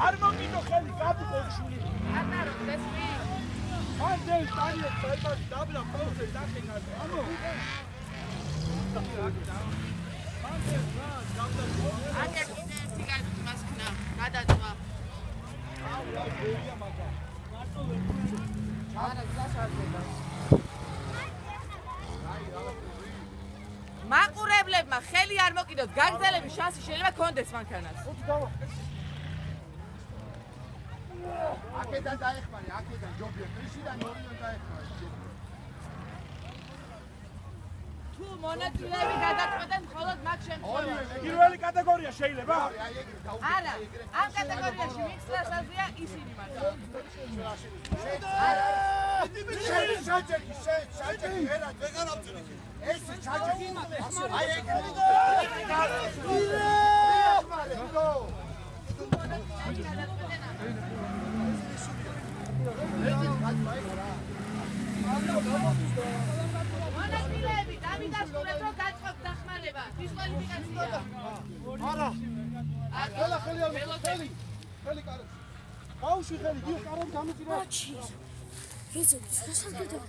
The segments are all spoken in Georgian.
არ მოგიდო ხელი გაბუყოშული. ატარო დესმი. ანჯელ სტანიო საიტად დაბლა პაუზე დახენა. ანუ აკეთ სიგარეტი მასკნა გადაწვა. არა გასარდება. მაყურებლებმა ხელი არ მოკიდოთ, გაგრძელების შანსი შეიძლება გქონდეს მანქანას. აქედან დაეხმარე, აქედან ჯობია, ტრიშიდან ორიდან დაეხმარე. თუ მონაწილეები გადაწყვეტენ მხოლოდ მაგ შემთხვევაში. პირველი კატეგორია შეიძლება? არა, ამ კატეგორიაში ვინც დასაზრია ისინი მარტო. საჭექი, ერა, ვეღარ ავწერი. ეს საჭექი. აი ეგრე. მონაწილეები დამიდასტურეთ რომ გაწყობთ დახმარება დისკვალიფიკაცია. არა. ხელი ხელი კარებს. ბავშვი ხელი გიო კარებს გამიწირა. აჩი. რეზერვის გასაგებია.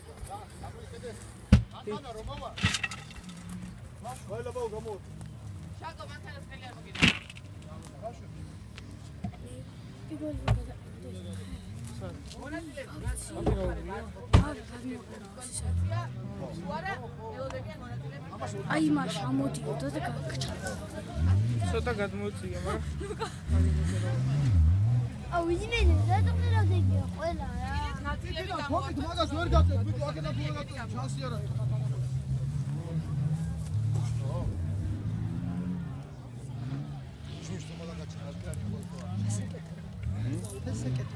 მანქანა რომ მოვა. ვაილა ბაუ გამოვა. შაკო მანქანას ხელი არ მოგიდა. პირველი აი მაშ ამოდიოდა და გაგჭა. ცოტა გადმოწია, მაგრამ აუ ვიძინე ზედმერადია ყველა რა. ნაწილები მოგით მაგას ვერ გაწევ, ვიდო აქედან თუ არ გაწევ, შანსი არ არის. შუშტო მაგაჩი არ კარი ხოლმე. ესეკეთ.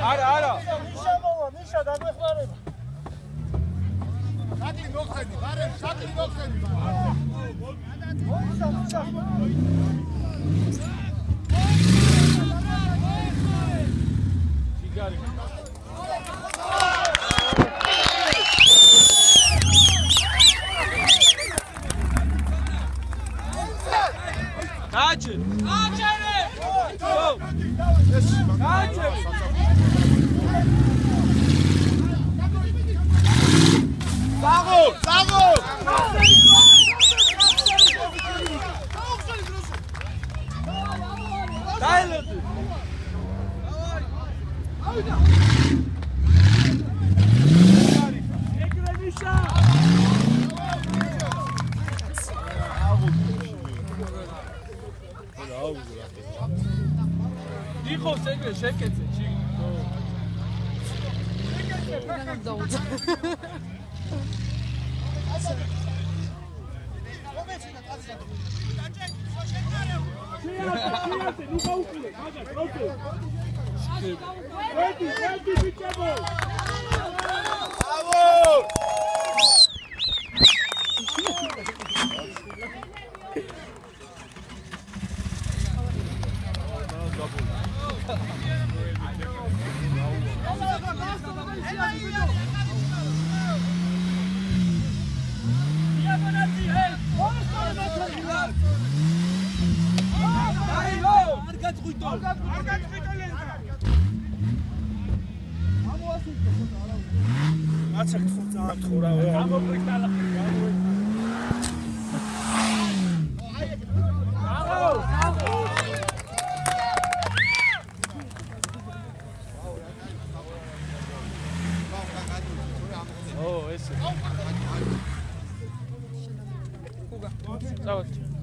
არა. მიშა დაგვეხმარება. შაკლი მოხდები, ბარემ შაკლი მოხდები. სიგარი. გაჩი. გაჩერე. გაჩერე. Bravo! Dayladı. Dijo segre şeketse çık. Oh, esse. Kuga. Saúde.